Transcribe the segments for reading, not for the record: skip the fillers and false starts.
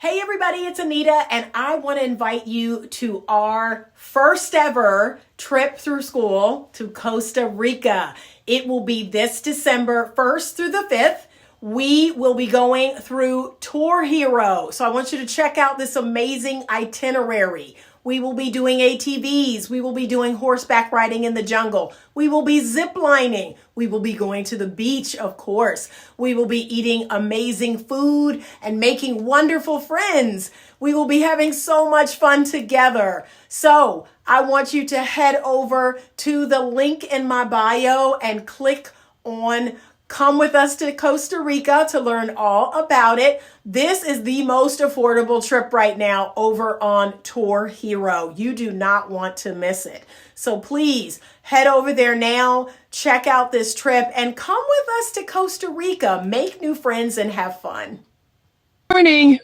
Hey everybody, it's Anita, and I want to invite you to our first ever trip through Skool to Costa Rica. It will be this December 1st through the 5th. We will be going through Tour Hero. So I want you to check out this amazing itinerary. We will be doing ATVs. We will be doing horseback riding in the jungle. We will be zip lining. We will be going to the beach, of course. We will be eating amazing food and making wonderful friends. We will be having so much fun together. So I want you to head over to the link in my bio and click on Come with us to Costa Rica to learn all about it. This is the most affordable trip right now over on Tour Hero. You do not want to miss it. So please head over there now, check out this trip, and come with us to Costa Rica. Make new friends and have fun. Morning.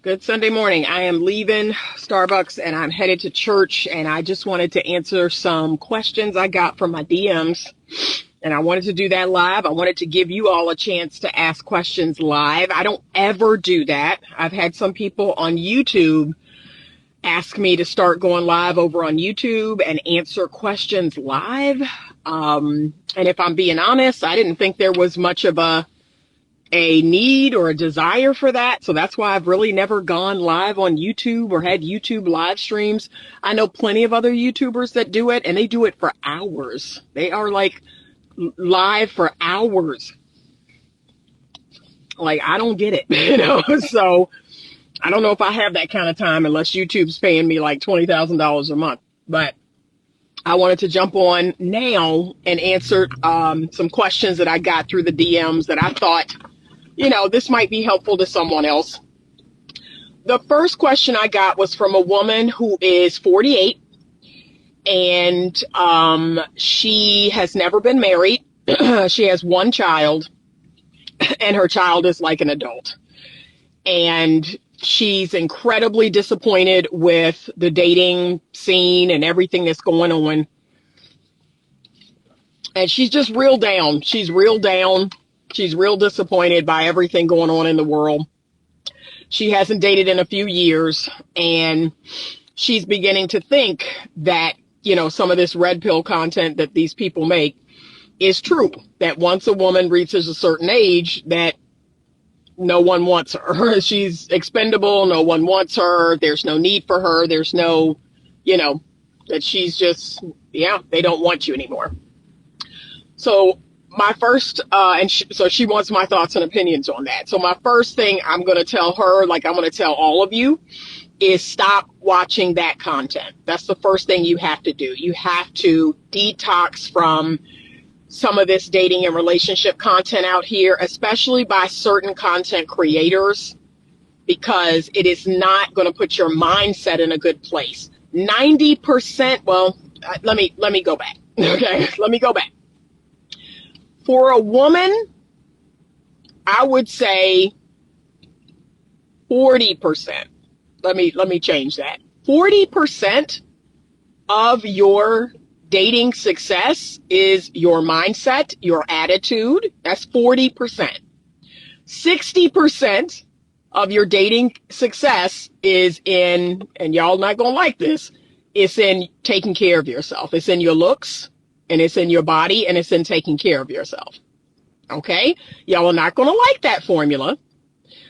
Good Sunday morning. I am leaving Starbucks and I'm headed to church, and I just wanted to answer some questions I got from my DMs. And I wanted to do that live. I wanted to give you all a chance to ask questions live. I don't ever do that. I've had some people on YouTube ask me to start going live over on YouTube and answer questions live. And if I'm being honest, I didn't think there was much of a need or a desire for that. So that's why I've really never gone live on YouTube or had YouTube live streams. I know plenty of other YouTubers that do it, and they do it for hours. They are like live for hours. Like, I don't get it, so I don't know if I have that kind of time unless YouTube's paying me like $20,000 a month. But I wanted to jump on now and answer some questions that I got through the DMs that I thought, this might be helpful to someone else. The first question I got was from a woman who is 48. And she has never been married. She has one child, and her child is like an adult. And she's incredibly disappointed with the dating scene and everything that's going on. And she's just real down. She's real down. She's real disappointed by everything going on in the world. She hasn't dated in a few years, and she's beginning to think that some of this red pill content that these people make is true. That once a woman reaches a certain age, that no one wants her. She's expendable. No one wants her. There's no need for her. There's no, that she's just, they don't want you anymore. So my first, so she wants my thoughts and opinions on that. So my first thing I'm going to tell her, like I'm going to tell all of you, is stop watching that content. That's the first thing you have to do. You have to detox from some of this dating and relationship content out here, especially by certain content creators, because it is not going to put your mindset in a good place. 90%, well, let me go back. Okay, let me go back. For a woman, I would say 40%. Let me change that. 40% of your dating success is your mindset, your attitude. That's 40%. 60% of your dating success is in, and y'all not gonna like this, it's in taking care of yourself. It's in your looks, and it's in your body, and it's in taking care of yourself. Okay? Y'all are not gonna like that formula.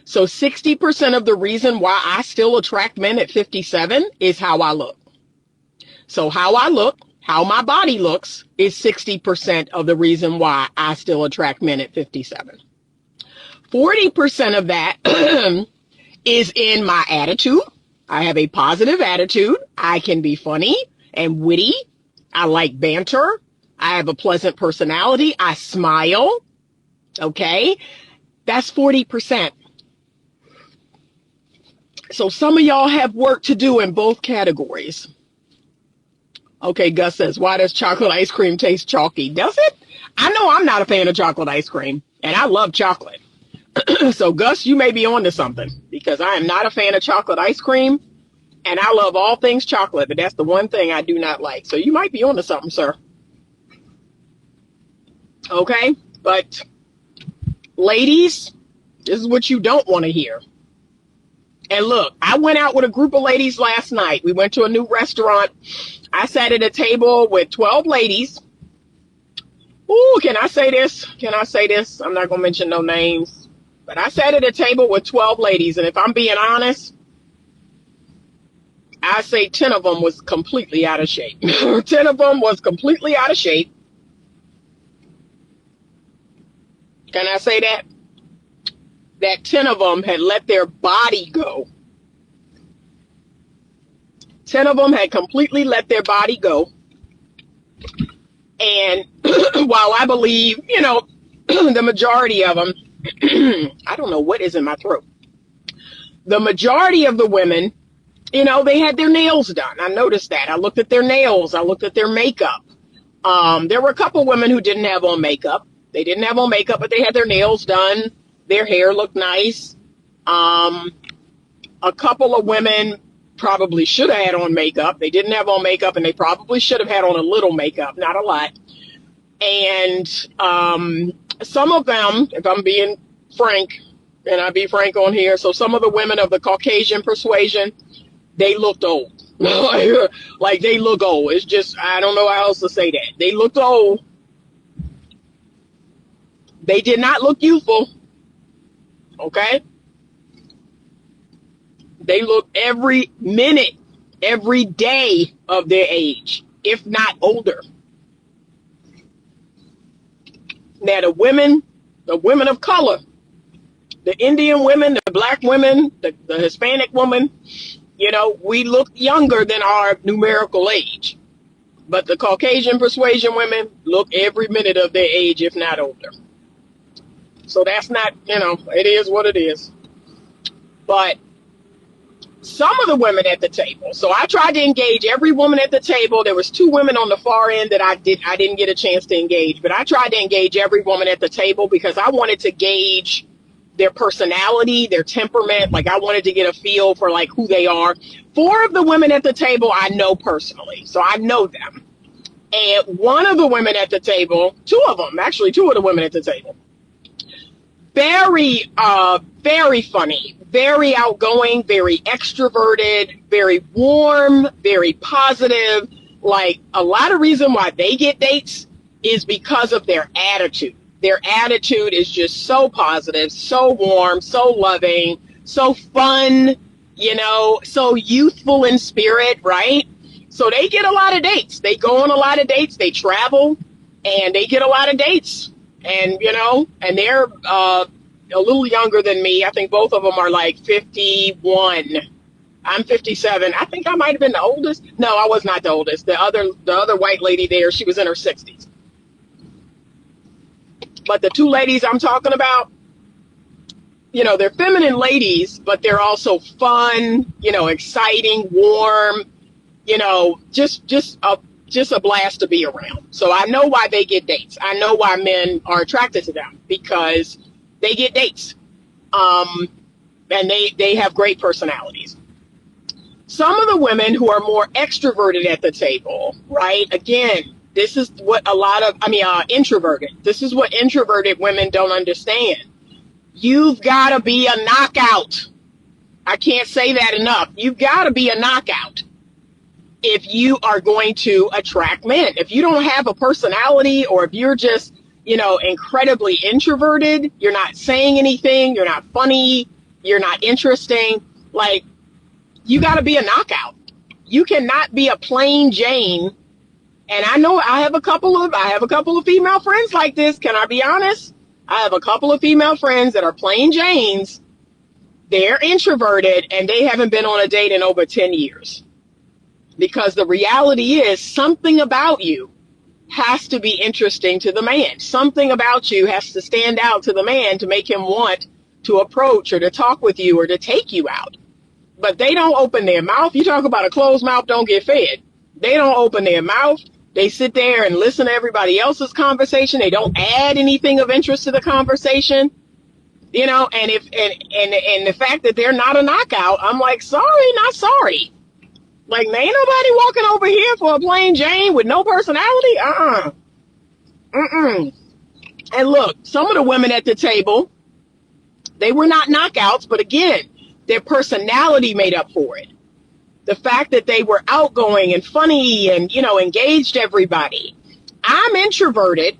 So 60% of the reason why I still attract men at 57 is how I look. So how I look, how my body looks, is 60% of the reason why I still attract men at 57. 40% of that is in my attitude. I have a positive attitude. I can be funny and witty. I like banter. I have a pleasant personality. I smile. Okay? That's 40%. So some of y'all have work to do in both categories. Okay, Gus says, why does chocolate ice cream taste chalky? Does it? I know I'm not a fan of chocolate ice cream, and I love chocolate. So Gus, you may be on to something, because I am not a fan of chocolate ice cream, and I love all things chocolate, but that's the one thing I do not like. So you might be on to something, sir. Okay, but ladies, this is what you don't want to hear. And look, I went out with a group of ladies last night. We went to a new restaurant. I sat at a table with 12 ladies. Ooh, can I say this? Can I say this? I'm not going to mention no names. But I sat at a table with 12 ladies. And if I'm being honest, I say 10 of them was completely out of shape. 10 of them was completely out of shape. Can I say that? That 10 of them had let their body go. 10 of them had completely let their body go. And while I believe, the majority of them, I don't know what is in my throat. The majority of the women, they had their nails done. I noticed that. I looked at their nails. I looked at their makeup. There were a couple women who didn't have on makeup. They didn't have on makeup, but they had their nails done. Their hair looked nice. A couple of women probably should have had on makeup. They didn't have on makeup, and they probably should have had on a little makeup, not a lot. And some of them, if I'm being frank, and I be frank on here, so some of the women of the Caucasian persuasion, they looked old. Like they look old. It's just, I don't know how else to say that. They looked old. They did not look youthful. Okay? They look every minute, every day of their age, if not older. Now the women of color, the Indian women, the black women, the Hispanic women, we look younger than our numerical age. But the Caucasian persuasion women look every minute of their age, if not older. So that's not, it is what it is. But some of the women at the table, so I tried to engage every woman at the table. There was 2 women on the far end that I didn't get a chance to engage, but I tried to engage every woman at the table because I wanted to gauge their personality, their temperament. Like I wanted to get a feel for like who they are. 4 of the women at the table I know personally, so I know them. And one of the women at the table, 2 of the women at the table, very, very funny, very outgoing, very extroverted, very warm, very positive. Like a lot of reason why they get dates is because of their attitude. Their attitude is just so positive, so warm, so loving, so fun, so youthful in spirit, right? So they get a lot of dates. They go on a lot of dates. They travel and they get a lot of dates. And, and they're a little younger than me. I think both of them are like 51. I'm 57. I think I might have been the oldest. No, I was not the oldest. The other white lady there, she was in her 60s. But the 2 ladies I'm talking about, they're feminine ladies, but they're also fun, exciting, warm, just a blast to be around. So I know why they get dates. I know why men are attracted to them because they get dates. And they have great personalities. Some of the women who are more extroverted at the table, right? Again, this is what introverted. This is what introverted women don't understand. You've got to be a knockout. I can't say that enough. You've got to be a knockout if you are going to attract men. If you don't have a personality, or if you're just, incredibly introverted, you're not saying anything, you're not funny, you're not interesting, like, you got to be a knockout. You cannot be a plain Jane. And I know I have a couple of female friends like this. Can I be honest? I have a couple of female friends that are plain Janes. They're introverted and they haven't been on a date in over 10 years. Because the reality is something about you has to be interesting to the man. Something about you has to stand out to the man to make him want to approach or to talk with you or to take you out. But they don't open their mouth. You talk about a closed mouth don't get fed. They don't open their mouth. They sit there and listen to everybody else's conversation. They don't add anything of interest to the conversation. And the fact that they're not a knockout, I'm like, sorry, not sorry. Like, ain't nobody walking over here for a plain Jane with no personality. And look, some of the women at the table, they were not knockouts, but again, Their personality made up for it. The fact that they were outgoing and funny and, engaged everybody. I'm introverted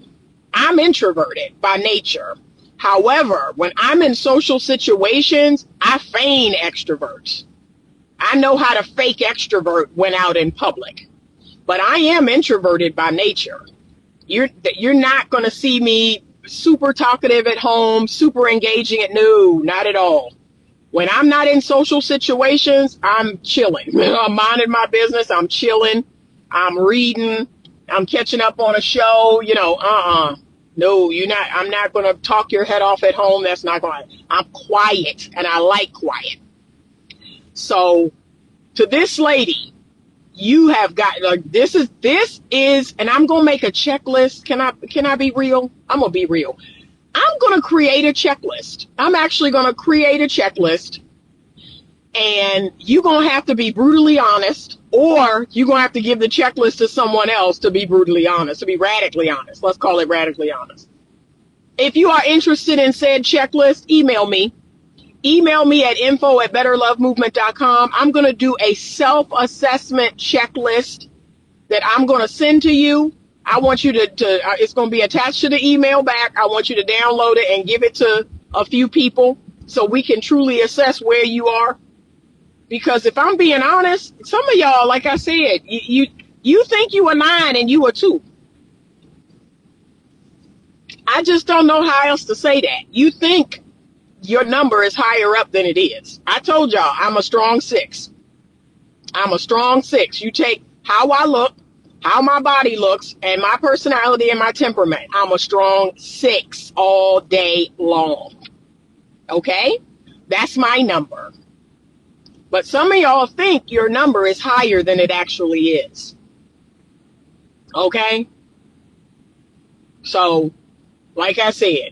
by nature. However, when I'm in social situations, I feign extroverts. I know how to fake extrovert when out in public. But I am introverted by nature. You're not going to see me super talkative at home, super engaging no, not at all. When I'm not in social situations, I'm chilling. I'm minding my business. I'm chilling. I'm reading. I'm catching up on a show. No, you're not. I'm not going to talk your head off at home. That's not going to. I'm quiet, and I like quiet. So, to this lady, you have got this is, and I'm going to make a checklist. Can I be real? I'm going to be real. I'm going to create a checklist. I'm actually going to create a checklist, and you're going to have to be brutally honest, or you're going to have to give the checklist to someone else to be brutally honest, to be radically honest. Let's call it radically honest. If you are interested in said checklist, email me. Email me at info@betterlovemovement.com. I'm going to do a self-assessment checklist that I'm going to send to you. I want you to it's going to be attached to the email back. I want you to download it and give it to a few people so we can truly assess where you are. Because if I'm being honest, some of y'all, like I said, you think you a 9 and you a 2. I just don't know how else to say that. You think your number is higher up than it is. I told y'all I'm a strong 6. I'm a strong 6. You take how I look, how my body looks, and my personality and my temperament. I'm a strong 6 all day long. Okay? That's my number. But some of y'all think your number is higher than it actually is. Okay? So, like I said,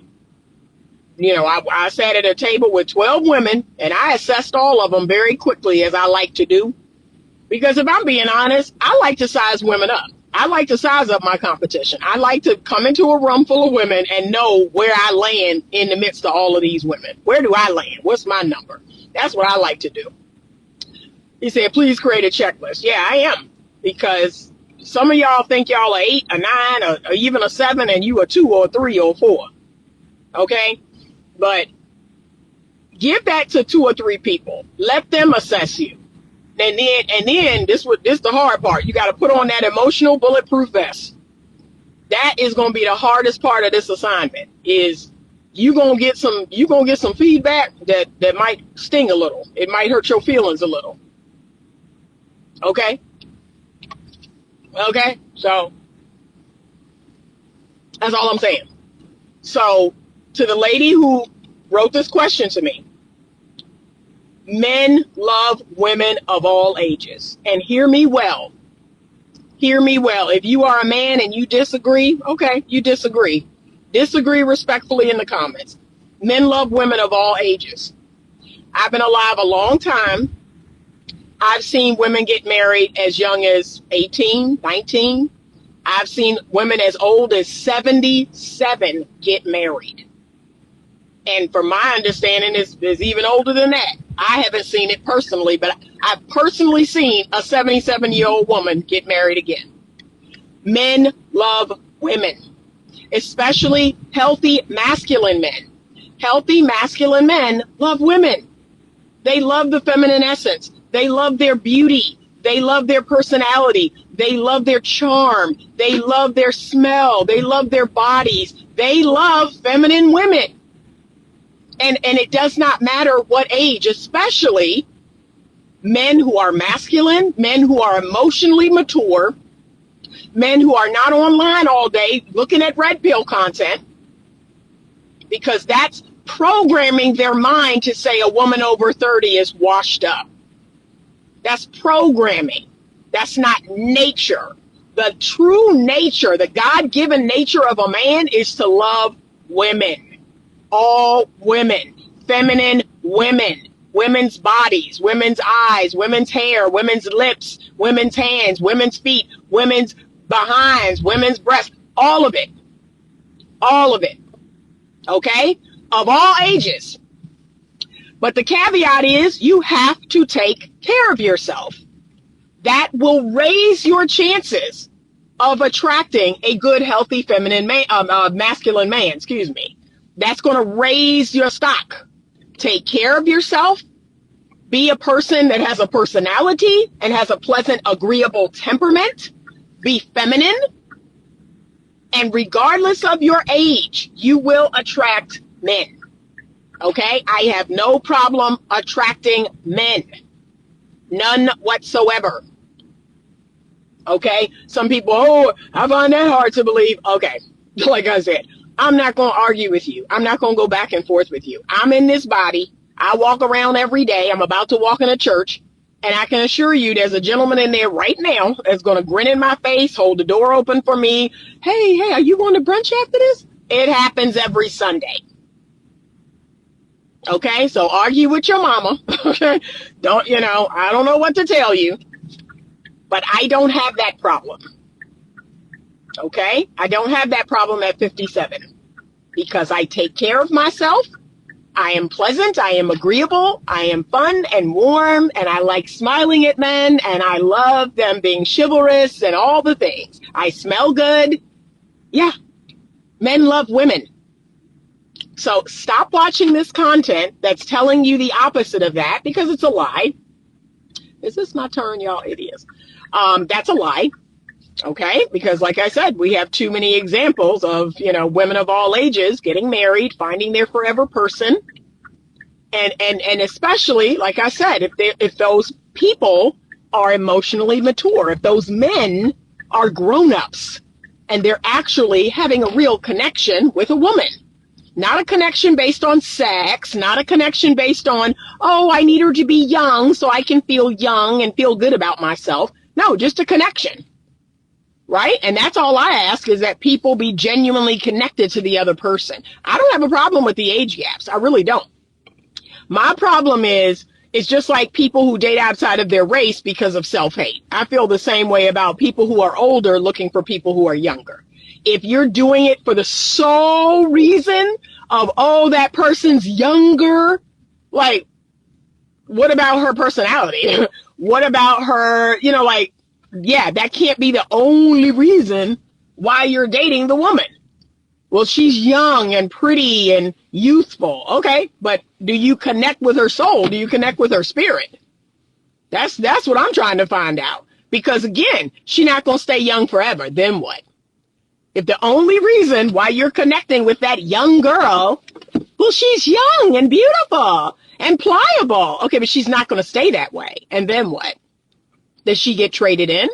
I sat at a table with 12 women, and I assessed all of them very quickly, as I like to do. Because if I'm being honest, I like to size women up. I like to size up my competition. I like to come into a room full of women and know where I land in the midst of all of these women. Where do I land? What's my number? That's what I like to do. He said, please create a checklist. Yeah, I am. Because some of y'all think y'all are 8, a 9, or even a 7, and you a 2 or a 3 or a 4. Okay? But give that to 2 or 3 people. Let them assess you. And then this the hard part. You got to put on that emotional bulletproof vest. That is going to be the hardest part of this assignment. Is you gonna get some feedback that might sting a little. It might hurt your feelings a little. Okay. So that's all I'm saying. So to the lady who wrote this question to me. Men love women of all ages. And hear me well. Hear me well. If you are a man and you disagree, okay, you disagree. Disagree respectfully in the comments. Men love women of all ages. I've been alive a long time. I've seen women get married as young as 18, 19. I've seen women as old as 77 get married. And from my understanding, is even older than that. I haven't seen it personally, but I've personally seen a 77-year-old woman get married again. Men love women, especially healthy masculine men. Healthy masculine men love women. They love the feminine essence. They love their beauty. They love their personality. They love their charm. They love their smell. They love their bodies. They love feminine women. And it does not matter what age, especially men who are masculine, men who are emotionally mature, men who are not online all day looking at red pill content, because that's programming their mind to say a woman over 30 is washed up. That's programming. That's not nature. The true nature, the God-given nature of a man is to love women. All women, feminine women, women's bodies, women's eyes, women's hair, women's lips, women's hands, women's feet, women's behinds, women's breasts, all of it. All of it. Okay? Of all ages. But the caveat is you have to take care of yourself. That will raise your chances of attracting a good, healthy, feminine man, masculine man, excuse me. That's going to raise your stock. Take care of yourself. Be a person that has a personality and has a pleasant, agreeable temperament. Be feminine. And regardless of your age, you will attract men. Okay? I have no problem attracting men. None whatsoever. Okay? Some people, oh, I find that hard to believe. Okay. Like I said, I'm not going to argue with you. I'm not going to go back and forth with you. I'm in this body. I walk around every day. I'm about to walk in a church. And I can assure you there's a gentleman in there right now that's going to grin in my face, hold the door open for me. Hey, are you going to brunch after this? It happens every Sunday. Okay, so argue with your mama. I don't know what to tell you, but I don't have that problem. Okay, I don't have that problem at 57 because I take care of myself. I am pleasant, I am agreeable, I am fun and warm, and I like smiling at men, and I love them being chivalrous and all the things. I smell good. Yeah, men love women. So stop watching this content that's telling you the opposite of that because it's a lie. Is this my turn, y'all idiots? That's a lie. Okay, because like I said, we have too many examples of, women of all ages getting married, finding their forever person. And especially, like I said, if those people are emotionally mature, if those men are grown-ups and they're actually having a real connection with a woman, not a connection based on sex, not a connection based on, oh, I need her to be young so I can feel young and feel good about myself. No, just a connection. Right? And that's all I ask is that people be genuinely connected to the other person. I don't have a problem with the age gaps. I really don't. My problem is, it's just like people who date outside of their race because of self-hate. I feel the same way about people who are older looking for people who are younger. If you're doing it for the sole reason of, oh, that person's younger, like, what about her personality? What about her, yeah, that can't be the only reason why you're dating the woman. Well, she's young and pretty and youthful. Okay, but do you connect with her soul? Do you connect with her spirit? That's what I'm trying to find out. Because again, she's not going to stay young forever. Then what? If the only reason why you're connecting with that young girl, well, she's young and beautiful and pliable. Okay, but she's not going to stay that way. And then what? Does she get traded in?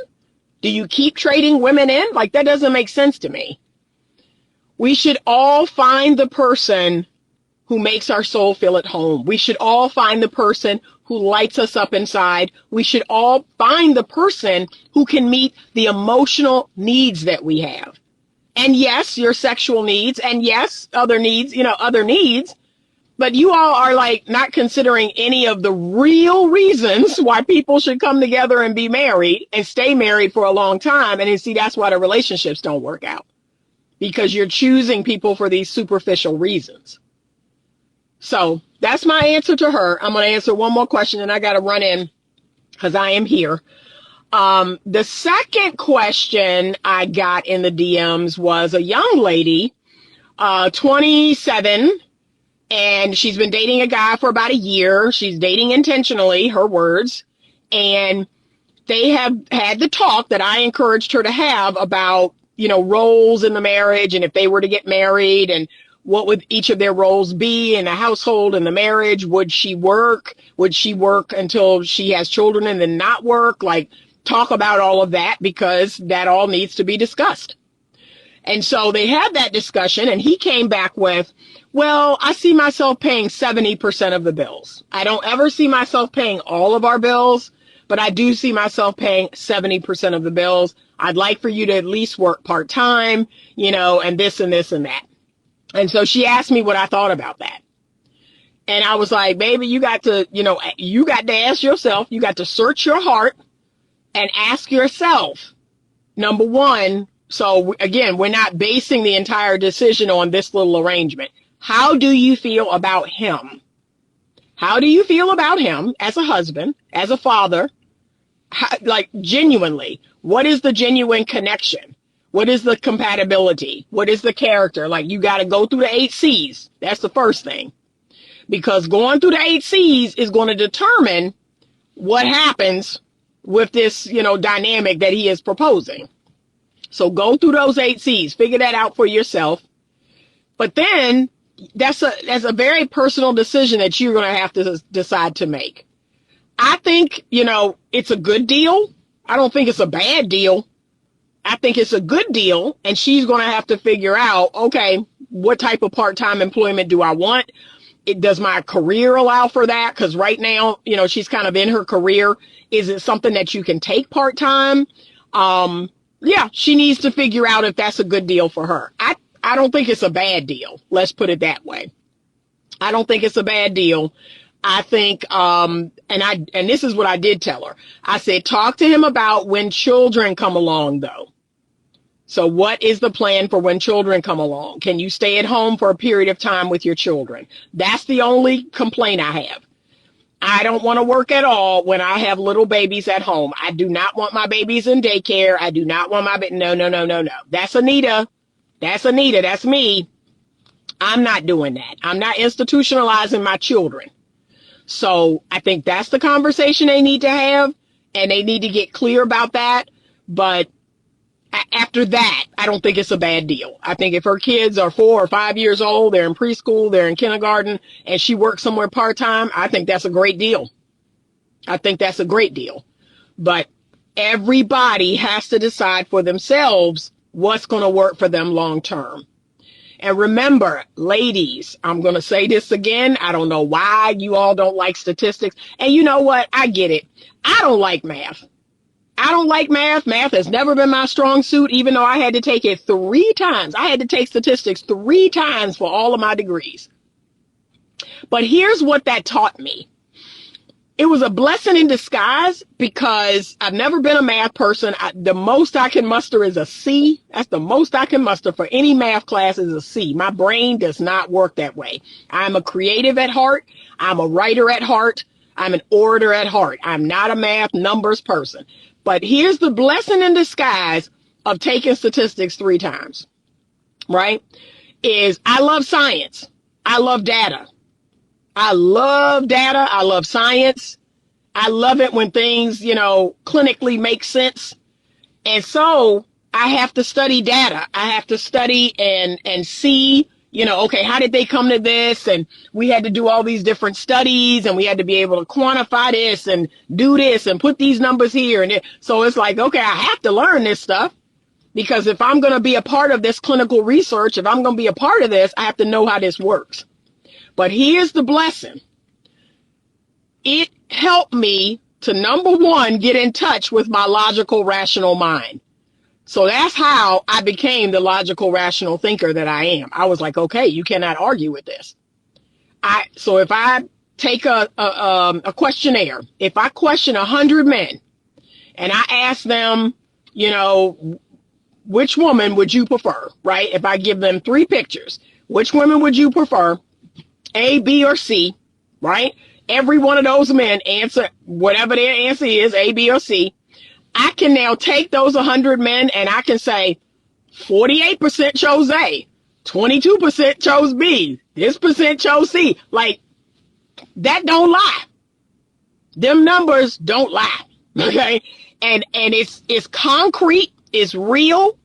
Do you keep trading women in? Like, that doesn't make sense to me. We should all find the person who makes our soul feel at home. We should all find the person who lights us up inside. We should all find the person who can meet the emotional needs that we have. And yes, your sexual needs, and yes, other needs, other needs. But you all are like not considering any of the real reasons why people should come together and be married and stay married for a long time. And you see, that's why the relationships don't work out, because you're choosing people for these superficial reasons. So that's my answer to her. I'm going to answer one more question and I got to run in because I am here. The second question I got in the DMs was a young lady, 27, and she's been dating a guy for about a year. She's dating intentionally, her words. And they have had the talk that I encouraged her to have about, roles in the marriage, and if they were to get married, and what would each of their roles be in the household and the marriage? Would she work? Would she work until she has children and then not work? Like, talk about all of that, because that all needs to be discussed. And so they had that discussion, and he came back with, well, I see myself paying 70% of the bills. I don't ever see myself paying all of our bills, but I do see myself paying 70% of the bills. I'd like for you to at least work part-time, and this and this and that. And so she asked me what I thought about that. And I was like, baby, you got to ask yourself, you got to search your heart and ask yourself, number one, so again, we're not basing the entire decision on this little arrangement. How do you feel about him? How do you feel about him as a husband, as a father? How, like, genuinely, what is the genuine connection? What is the compatibility? What is the character? Like, you got to go through the 8 C's. That's the first thing. Because going through the 8 C's is going to determine what happens with this, dynamic that he is proposing. So go through those 8 C's, figure that out for yourself. But then that's a very personal decision that you're going to have to decide to make. I think, it's a good deal. I don't think it's a bad deal. I think it's a good deal. And she's going to have to figure out, okay, what type of part-time employment do I want? Does my career allow for that? Because right now, she's kind of in her career. Is it something that you can take part-time? Yeah, she needs to figure out if that's a good deal for her. I don't think it's a bad deal. Let's put it that way. I don't think it's a bad deal. I think, and this is what I did tell her. I said, talk to him about when children come along, though. So what is the plan for when children come along? Can you stay at home for a period of time with your children? That's the only complaint I have. I don't want to work at all when I have little babies at home. I do not want my babies in daycare. I do not want no. That's Anita. That's me. I'm not doing that. I'm not institutionalizing my children. So I think that's the conversation they need to have, and they need to get clear about that. But after that, I don't think it's a bad deal. I think if her kids are 4 or 5 years old, they're in preschool, they're in kindergarten, and she works somewhere part-time, I think that's a great deal. But everybody has to decide for themselves what's going to work for them long-term. And remember, ladies, I'm going to say this again. I don't know why you all don't like statistics. And you know what? I get it. I don't like math. Math has never been my strong suit, even though I had to take it 3 times. I had to take statistics 3 times for all of my degrees. But here's what that taught me. It was a blessing in disguise because I've never been a math person. The most I can muster is a C. That's the most I can muster for any math class is a C. My brain does not work that way. I'm a creative at heart. I'm a writer at heart. I'm an orator at heart. I'm not a math numbers person. But here's the blessing in disguise of taking statistics 3 times, right? Is I love science. I love data. I love science. I love it when things, clinically make sense. And so I have to study data. I have to study and see, okay, how did they come to this? And we had to do all these different studies, and we had to be able to quantify this and do this and put these numbers here. And so it's like, okay, I have to learn this stuff, because if I'm going to be a part of this clinical research, if I'm going to be a part of this, I have to know how this works. But here's the blessing. It helped me to, number one, get in touch with my logical, rational mind. So that's how I became the logical, rational thinker that I am. I was like, okay, you cannot argue with this. So if I take a questionnaire, if I question 100 men and I ask them, which woman would you prefer, right? If I give them 3 pictures, which women would you prefer? A, B, or C, right? Every one of those men answer whatever their answer is, A, B, or C. I can now take those 100 men and I can say 48% chose A, 22% chose B, this percent chose C. Like, that don't lie. Them numbers don't lie. Okay? And it's concrete, it's real,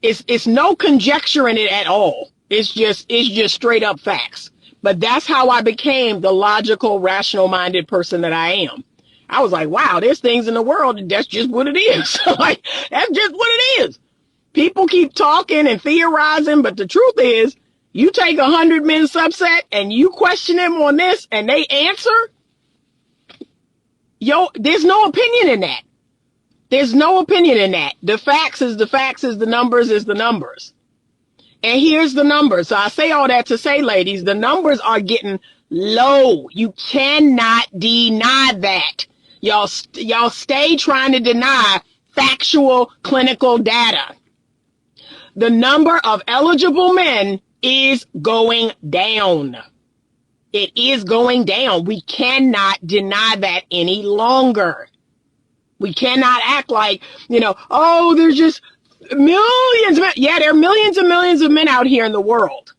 it's no conjecture in it at all. It's just straight up facts. But that's how I became the logical, rational-minded person that I am. I was like, wow, there's things in the world, that's just what it is. Like, that's just what it is. People keep talking and theorizing, but the truth is, you take 100 men subset and you question them on this and they answer, there's no opinion in that. There's no opinion in that. The facts is the facts, is the numbers is the numbers. And here's the numbers. So I say all that to say, ladies, the numbers are getting low. You cannot deny that. Y'all stay trying to deny factual clinical data. The number of eligible men is going down. It is going down. We cannot deny that any longer. We cannot act like, oh, there's just millions. Yeah, there are millions and millions of men out here in the world.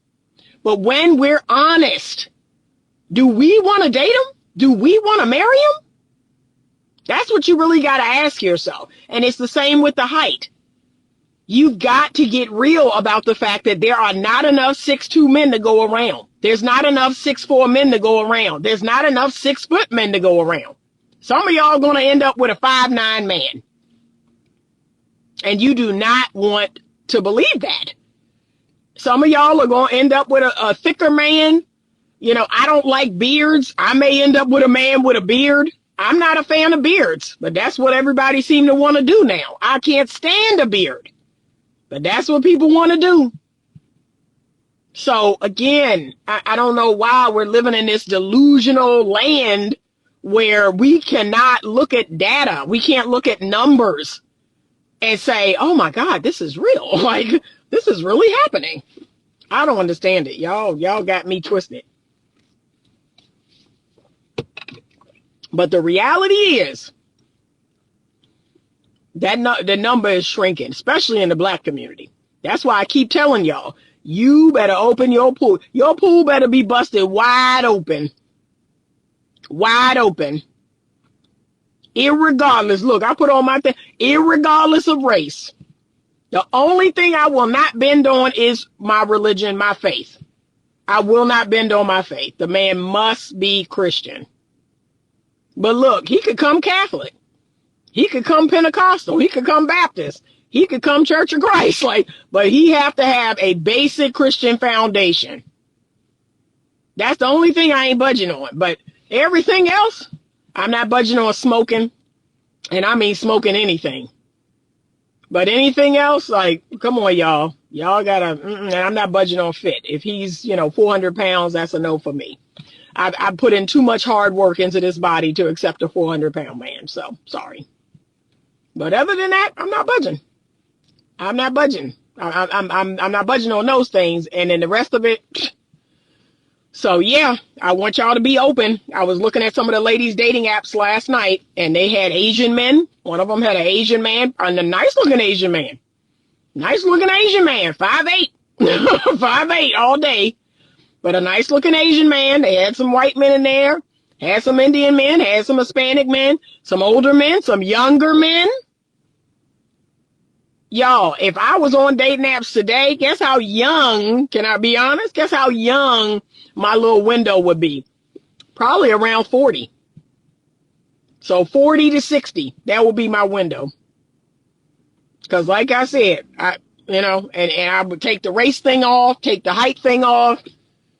But when we're honest, do we want to date them? Do we want to marry them? That's what you really got to ask yourself. And it's the same with the height. You've got to get real about the fact that there are not enough 6'2" men to go around. There's not enough 6'4" men to go around. There's not enough 6-foot men to go around. Some of y'all are going to end up with a 5'9" man. And you do not want to believe that. Some of y'all are going to end up with a thicker man. I don't like beards. I may end up with a man with a beard. I'm not a fan of beards, but that's what everybody seems to want to do now. I can't stand a beard. But that's what people want to do. So again, I don't know why we're living in this delusional land where we cannot look at data. We can't look at numbers and say, oh my God, this is real. Like, this is really happening. I don't understand it. Y'all got me twisted. But the reality is that the number is shrinking, especially in the Black community. That's why I keep telling y'all, you better open your pool. Your pool better be busted wide open. Wide open. Irregardless. Look, I put on my thing. Irregardless of race. The only thing I will not bend on is my religion, my faith. I will not bend on my faith. The man must be Christian. But look, he could come Catholic. He could come Pentecostal. He could come Baptist. He could come Church of Christ. But he have to have a basic Christian foundation. That's the only thing I ain't budging on. But everything else, I'm not budging on smoking. And I mean smoking anything. But anything else, come on, y'all. Y'all gotta, and I'm not budging on fit. If he's, 400 pounds, that's a no for me. I've put in too much hard work into this body to accept a 400-pound man. So, sorry. But other than that, I'm not budging. I'm not budging. I'm not budging on those things. And then the rest of it. So, yeah, I want y'all to be open. I was looking at some of the ladies' dating apps last night, and they had Asian men. One of them had an Asian man, and a nice-looking Asian man. Nice-looking Asian man, 5'8". 5'8" all day. But a nice-looking Asian man. They had some white men in there. Had some Indian men. Had some Hispanic men. Some older men. Some younger men. Y'all, if I was on dating apps today, guess how young, can I be honest? Guess how young my little window would be? Probably around 40. So 40 to 60. That would be my window. Because like I said, and I would take the race thing off, take the height thing off.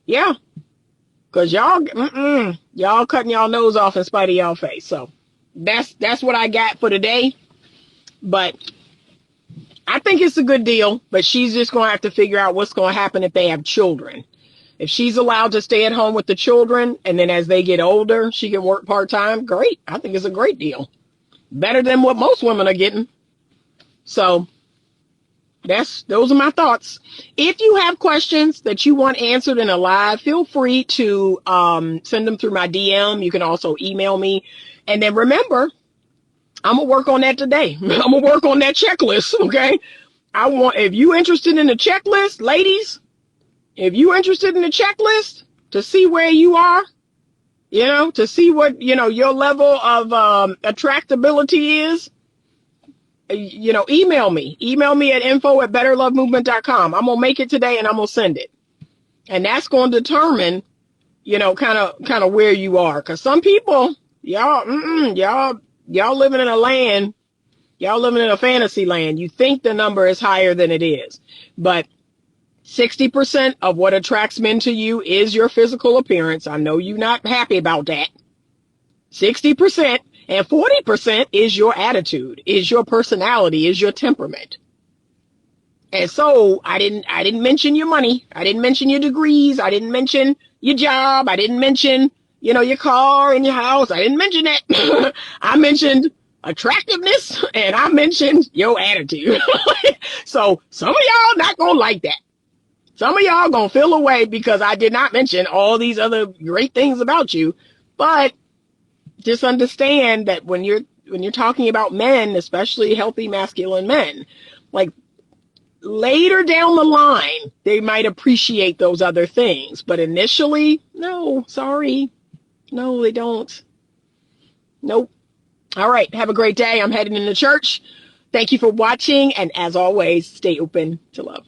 Yeah, because y'all cutting y'all nose off in spite of y'all face. So that's what I got for today. But I think it's a good deal. But she's just going to have to figure out what's going to happen if they have children. If she's allowed to stay at home with the children, and then as they get older, she can work part-time, great. I think it's a great deal. Better than what most women are getting. So those are my thoughts. If you have questions that you want answered in a live, feel free to send them through my DM. You can also email me. And then remember, I'm going to work on that today. I'm going to work on that checklist, okay? If you're interested in the checklist, ladies, if you're interested in the checklist to see where you are, to see what, your level of attractability is, email me. Email me at info@betterlovemovement.com. I'm going to make it today and I'm going to send it. And that's going to determine, kind of where you are. Because some people, y'all living in a land, y'all living in a fantasy land. You think the number is higher than it is. But 60% of what attracts men to you is your physical appearance. I know you're not happy about that. 60%. And 40% is your attitude, is your personality, is your temperament. And so I didn't mention your money. I didn't mention your degrees. I didn't mention your job. I didn't mention, your car and your house. I didn't mention that. I mentioned attractiveness and I mentioned your attitude. So some of y'all not going to like that. Some of y'all gonna feel away because I did not mention all these other great things about you. But just understand that when you're talking about men, especially healthy masculine men, like later down the line, they might appreciate those other things. But initially, no, sorry. No, they don't. Nope. All right. Have a great day. I'm heading into church. Thank you for watching. And as always, stay open to love.